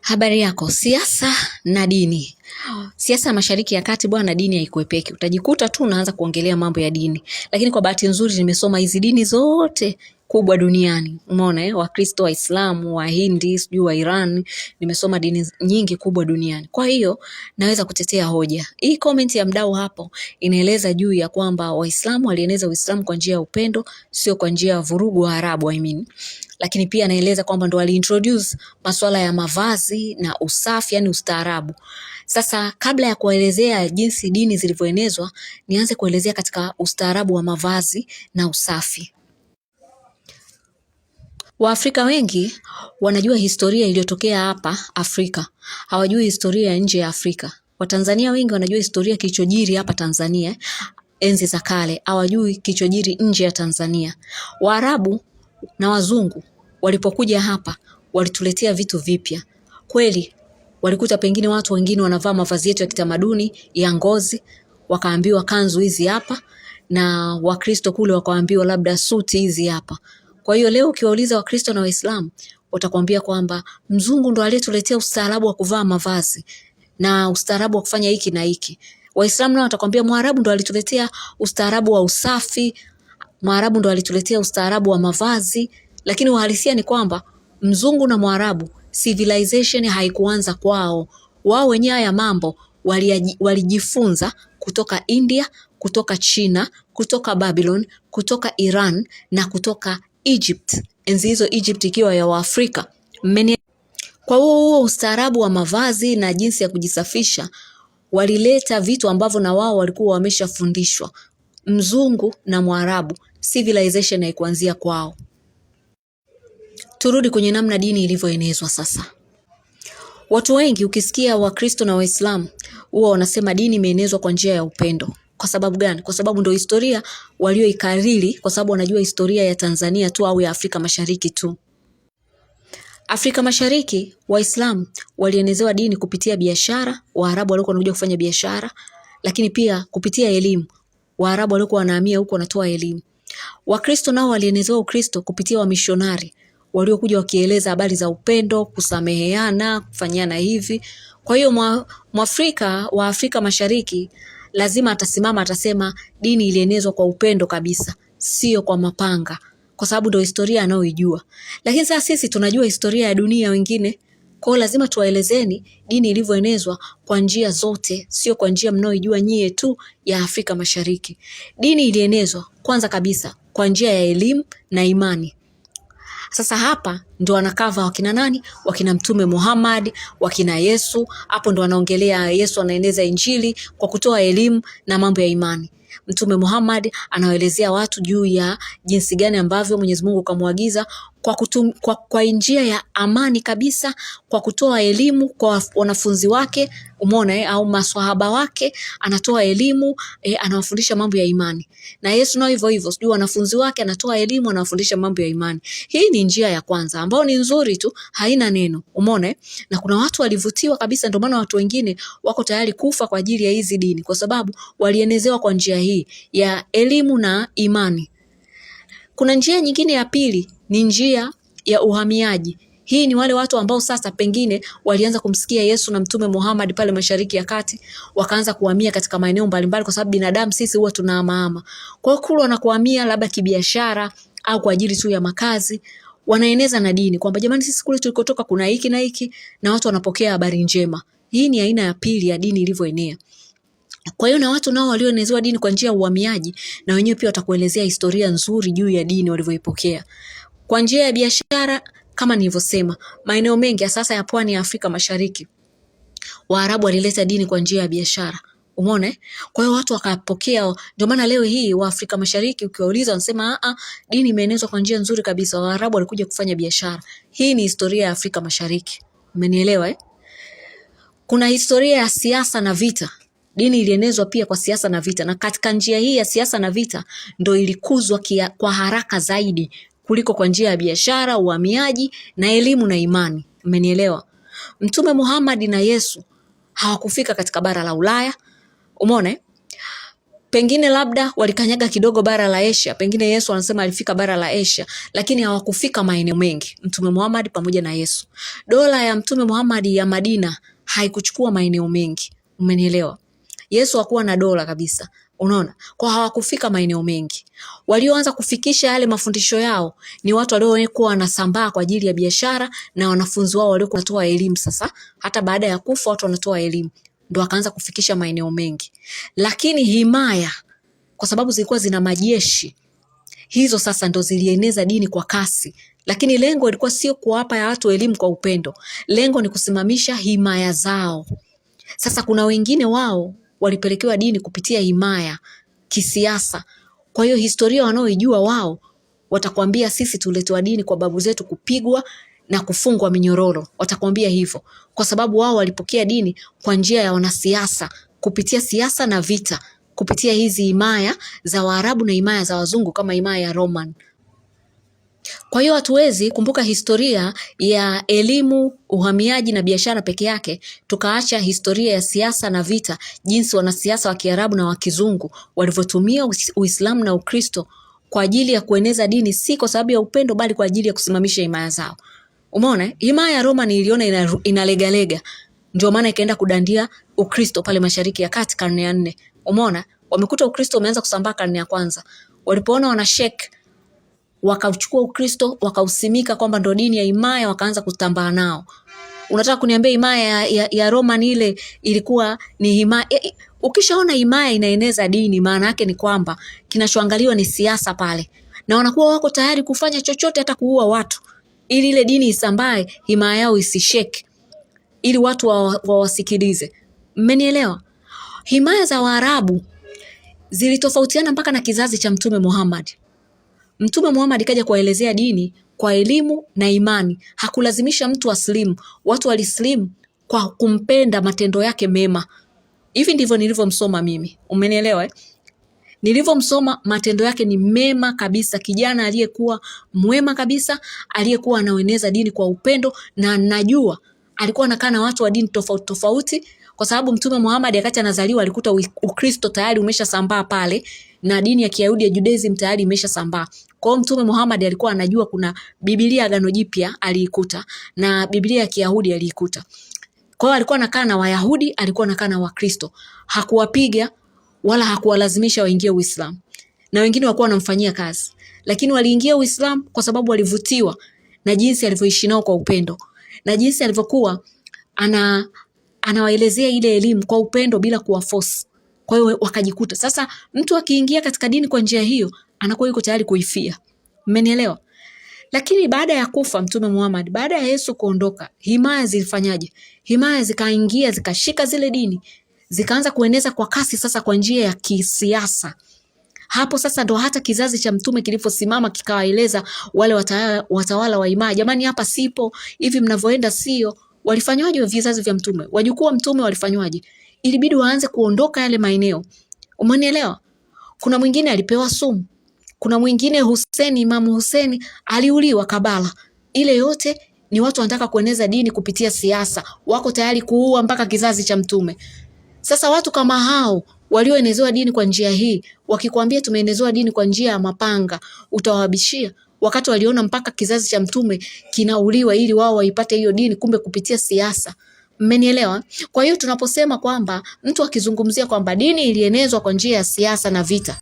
Habari yako, siasa na dini. Siasa ya Mashariki ya Kati bwana, dini haikuepeki. Utajikuta tu unaanza kuongelea mambo ya dini. Lakini kwa bahati nzuri nimesoma hizi dini zote kubwa duniani. Umeona Wakristo, Waislamu, Wahindi, sijui wa Iran, nimesoma dini nyingi kubwa duniani. Kwa hiyo naweza kutetea hoja. Hii comment ya mdau hapo inaeleza juu ya kwamba Waislamu walieneza Uislamu kwa njia ya upendo, sio kwa njia ya vurugu wa Arabu Lakini pia anaeleza kwamba ndo waliintroduce masuala ya mavazi na usafi, yani ustaarabu. Sasa kabla ya kuelezea jinsi dini zilivyoenezwa, nianze kuelezea katika ustaarabu wa mavazi na usafi. Waafrika wengi wanajua historia iliyotokea hapa Afrika. Hawajui historia ya nje ya Afrika. Watanzania wengi wanajua historia kilichojiri hapa Tanzania enzi za kale. Hawajui kilichojiri nje ya Tanzania. Waarabu na wazungu walipokuja hapa walituletea vitu vipya. Kweli walikuta pengine watu wengine wanavaa mavazi yetu ya kitamaduni ya ngozi, wakaambiwa kanzu hizi hapa, na Wakristo kule wakaambiwa labda suti hizi hapa. Kwa hiyo leo ukiwauliza Wakristo na Waislamu watakwambia kwamba mzungu ndo aliyetuletea ustaarabu wa kuvaa mavazi na ustaarabu wa kufanya hiki na hiki. Waislamu nao watakwambia Mwarabu ndo alituletea ustaarabu wa usafi, Mwarabu ndo alituletea ustaarabu wa mavazi. Lakini uhalisia ni kwamba mzungu na Mwarabu civilization haikuanza kwao. Wao wenyewe haya mambo walijifunza kutoka India, kutoka China, kutoka Babylon, kutoka Iran na kutoka Egypt. Enzi hizo Egypt ikiwa ya Waafrika. Kwa huo ustaarabu wa mavazi na jinsi ya kujisafisha walileta vitu ambavyo na wao walikuwa wameshafundishwa. Mzungu na Mwarabu civilization haikuanzia kwao. Turudi kwenye namna dini ilivyoenezwa sasa. Watu wengi ukisikia Wakristo na Waislamu huwa wanasema dini imeenezwa kwa njia ya upendo. Kwa sababu gani? Kwa sababu ndio historia walioikariri, kwa sababu wanajua historia ya Tanzania tu au ya Afrika Mashariki tu. Afrika Mashariki Waislamu walienezewa dini kupitia biashara, Waarabu walikuwa wanakuja kufanya biashara, lakini pia kupitia elimu. Waarabu walikuwa wanahamia huko wanatoa elimu. Wakristo nao walienezewa Ukristo kupitia wamishonari waliokuja wakieleza habari za upendo, kusameheana, kufanyana hivi. Kwa hiyo Mwafrika wa Afrika Mashariki lazima atasimama atasema dini ilienezwa kwa upendo kabisa, sio kwa mapanga, kwa sababu ndio historia anayoijua. Lakini sasa sisi tunajua historia ya dunia wengine, kwa hiyo lazima tuwaelezeni dini ilivyoenezwa kwa njia zote, sio kwa njia mnaoijua nyie tu ya Afrika Mashariki. Dini ilienezwa kwanza kabisa kwa njia ya elimu na imani. Sasa hapa ndo wanakava wakina nani? Wakina Mtume Muhammad, wakina Yesu. Hapo ndo wanaongelea Yesu anaeneza injili kwa kutoa elimu na mambo ya imani. Mtume Muhammad anaelezea watu juu ya jinsi gani ambavyo Mwenyezi Mungu kamwagiza kwa njia ya amani kabisa, kwa kutoa elimu kwa wanafunzi wake, umeona au maswahaba wake, anatoa elimu, anawafundisha mambo ya imani. Na Yesu nao hivyo hivyo, sijui wanafunzi wake anatoa elimu, anawafundisha mambo ya imani. Hii ni njia ya kwanza ambayo ni nzuri tu, haina neno, umeona? Na kuna watu walivutiwa kabisa, ndio maana watu wengine wako tayari kufa kwa ajili ya hizi dini, kwa sababu walienezewa kwa njia hii ya elimu na imani. Kuna njia nyingine ya pili, ni njia ya uhamiaji. Hii ni wale watu ambao sasa pengine walianza kumsikia Yesu na Mtume Muhammad pale Mashariki ya Kati, wakaanza kuhamia katika maeneo mbalimbali, kwa sababu binadamu sisi huwa tunahama. Kwa hiyo kule wanakuhamia labda kibiashara au kwa ajili tu ya makazi, wanaeneza na dini kwamba jamani, sisi kule tulikotoka kuna hiki na hiki, na watu wanapokea habari njema. Hii ni aina ya pili ya dini ilivyoenea. Kwa hiyo na watu nao walioenezewa dini kwa njia ya uhamiaji, na wenyewe pia watakuelezea historia nzuri juu ya dini walivyoipokea. Kwa njia ya biashara, kama nilivyosema, maeneo mengi sasa ya pwani ya Afrika Mashariki, Waarabu walileta dini kwa njia ya biashara. Umeona? Kwa hiyo watu wakapokea. Ndio maana leo hii wa Afrika Mashariki ukiwauliza wanasema dini imeenezwa kwa njia nzuri kabisa, Waarabu walikuja kufanya biashara. Hii ni historia ya Afrika Mashariki. Umenielewa? Kuna historia ya siasa na vita. Dini ilienezwa pia kwa siasa na vita, na katika njia hii ya siasa na vita ndio ilikuzwa kwa haraka zaidi kuliko kwa njia ya biashara, uhamiaji na elimu na imani. Umenielewa? Mtume Muhammad na Yesu hawakufika katika bara la Ulaya. Umeona? Pengine labda walikanyaga kidogo bara la Asia, pengine Yesu anasema alifika bara la Asia, lakini hawakufika maeneo mengi, Mtume Muhammad pamoja na Yesu. Dola ya Mtume Muhammad ya Madina haikuchukua maeneo mengi, umenielewa? Yesu hakuwa na dola kabisa, unaona? Kwa hawakufika maeneo mengi. Walioanza kufikisha yale mafundisho yao ni watu waliokuwa wanasambaa kwa ajili ya biashara na wanafunzi wao waliokuwa wanatoa elimu. Sasa hata baada ya kufa watu wanatoa elimu, ndo akaanza kufikisha maeneo mengi. Lakini himaya, kwa sababu zilikuwa zina majeshi, hizo sasa ndo zilieneza dini kwa kasi. Lakini lengo lilikuwa sio kuwapa ya watu elimu kwa upendo. Lengo ni kusimamisha himaya zao. Sasa kuna wengine wao walipelekewa dini kupitia himaya kisiasa. Kwa hiyo historia wanaoijua wao watakwambia sisi tuletewa dini kwa babu zetu kupigwa na kufungwa minyororo. Watakwambia hivyo kwa sababu wao walipokea dini kwa njia ya wanasiasa, kupitia siasa na vita, kupitia hizi himaya za Waarabu na himaya za wazungu kama himaya ya Roman. Kwa hiyo hatuwezi kumbuka historia ya elimu, uhamiaji na biashara peke yake tukaacha historia ya siasa na vita, jinsi wanasiasa wa Kiarabu na wa Kizungu walivyotumia Uislamu na Ukristo kwa ajili ya kueneza dini, si kwa sababu ya upendo bali kwa ajili ya kusimamisha himaya zao. Umeona? Himaya ya Roma niliona inalegalega, ndio maana ikaenda kudandia Ukristo pale Mashariki ya Kati karne ya 4. Umeona? Wamekuta Ukristo umeanza kusambaa karne ya kwanza. Walipoona wanashek, wakauchukua Ukristo wakausimika kwamba ndo dini ya himaya, wakaanza kutambaa nao. Unataka kuniambia himaya ya Roma ile ilikuwa ni himaya? Ukishaona himaya inaeneza dini, maana yake ni kwamba kinachoangaliwa ni siasa pale, na wanakuwa wako tayari kufanya chochote, hata kuua watu, ili ile dini isambae, himaya yao isisheke, ili watu wawasikilize. Mmenielewa? Himaya za Waarabu zilitofautiana mpaka na kizazi cha Mtume Muhammad. Mtume Muhammad kaja kuelezea dini kwa elimu na imani. Hakulazimisha mtu aslimu. Watu walislimu kwa kumpenda matendo yake mema. Hivi ndivyo nilivyomsoma mimi. Umenielewa? Nilivyomsoma, matendo yake ni mema kabisa. Kijana aliyekuwa mwema kabisa, aliyekuwa anaeneza dini kwa upendo, na najua alikuwa anakaa na watu wa dini tofauti tofauti, kwa sababu Mtume Muhammad wakati anazaliwa alikuta Ukristo tayari umeshasambaa pale na dini ya Kiyahudi ya Judaism tayari imeshasambaa. Kwa hiyo Mtume Muhammad alikuwa anajua kuna Biblia Agano Jipya aliikuta na Biblia ya Kiyahudi aliikuta. Kwa hiyo alikuwa anakaa na Wayahudi, alikuwa anakaa na Wakristo. Hakuwapiga wala hakuwalazimisha waingie Uislamu. Na wengine walikuwa wanamfanyia kazi, lakini waliingia Uislamu kwa sababu walivutiwa na jinsi alivyoishi nao kwa upendo, na jinsi alivyokuwa anawaelezea ile elimu kwa upendo bila kuwaforce. Kwa hiyo wakajikuta sasa mtu akiingia katika dini kwa njia hiyo anakuwa yuko tayari kuifia. Mmenielewa? Lakini baada ya kufa Mtume Muhammad, baada ya Yesu kuondoka, himaya zilifanyaje? Himaya zikaingia, zikashika zile dini, zikaanza kueneza kwa kasi sasa kwa njia ya kisiasa. Hapo sasa ndo hata kizazi cha Mtume kiliposimama kikawaeleza wale watawala wa himaya, jamani, hapa sipo, hivi mnavyoenda sio. Walifanywaje vizazi vya Mtume? Wajukuu wa Mtume walifanywaje? Ilibidi waanze kuondoka yale maeneo. Umenielewa? Kuna mwingine alipewa sumu. Kuna mwingine Hussein, Imam Hussein aliuliwa Kabala. Ile yote ni watu wanataka kueneza dini kupitia siasa. Wako tayari kuua mpaka kizazi cha Mtume. Sasa watu kama hao walioenezewa dini kwa njia hii, wakikwambia tumeenezewa dini kwa njia ya mapanga, utawabishia? Wakati waliona mpaka kizazi cha Mtume kinauliwa ili wao waipate hiyo dini, kumbe kupitia siasa. Mmenielewa? Kwa hiyo tunaposema kwamba mtu akizungumzia kwamba dini ilienezwa kwa njia ya siasa na vita,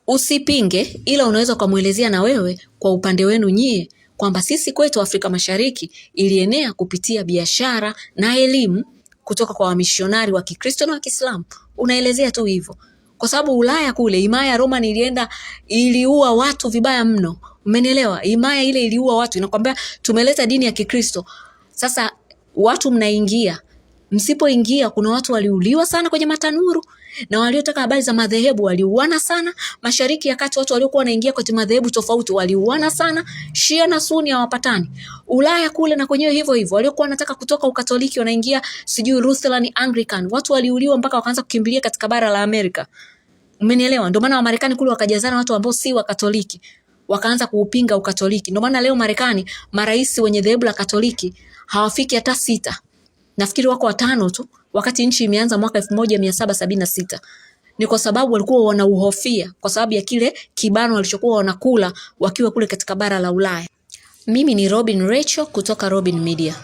usipinge, ila unaweza kumuelezea na wewe kwa upande wenu nyie kwamba sisi kwetu Afrika Mashariki ilienea kupitia biashara na elimu kutoka kwa wamishionari wa Kikristo na wa Kiislamu. Unaelezea tu hivyo. Kwa sababu Ulaya kule himaya ya Roma iliua watu vibaya mno. Umenielewa? Himaya ile iliua watu, inakwambia tumeleta dini ya Kikristo. Sasa watu mnaingia, msipoingia kuna watu waliuliwa sana kwenye matanuru, na waliotaka habari za madhehebu waliuana sana. Mashariki ya Kati watu waliokuwa wanaingia kwenye madhehebu tofauti waliuana sana. Shia na Sunni hawapatani. Ulaya kule na kwenyewe hivyo hivyo, waliokuwa wanataka kutoka Ukatoliki wanaingia sijui Lutheran, Anglican, watu waliuliwa mpaka wakaanza kukimbilia katika bara la Amerika. Umenielewa? Ndio maana wa Marekani kule wakajazana watu ambao si wa Katoliki, wakaanza kuupinga Ukatoliki. Ndio maana leo Marekani marais wenye dhehebu la Katoliki hawafiki hata 6. Nafikiri wako 5 tu, wakati nchi imeanza mwaka 1776. ni kwa sababu walikuwa wanauhofia kwa sababu ya kile kibano walichokuwa wanakula wakiwa kule katika bara la Ulaya. Mimi ni Robin Rachel kutoka Robin Media.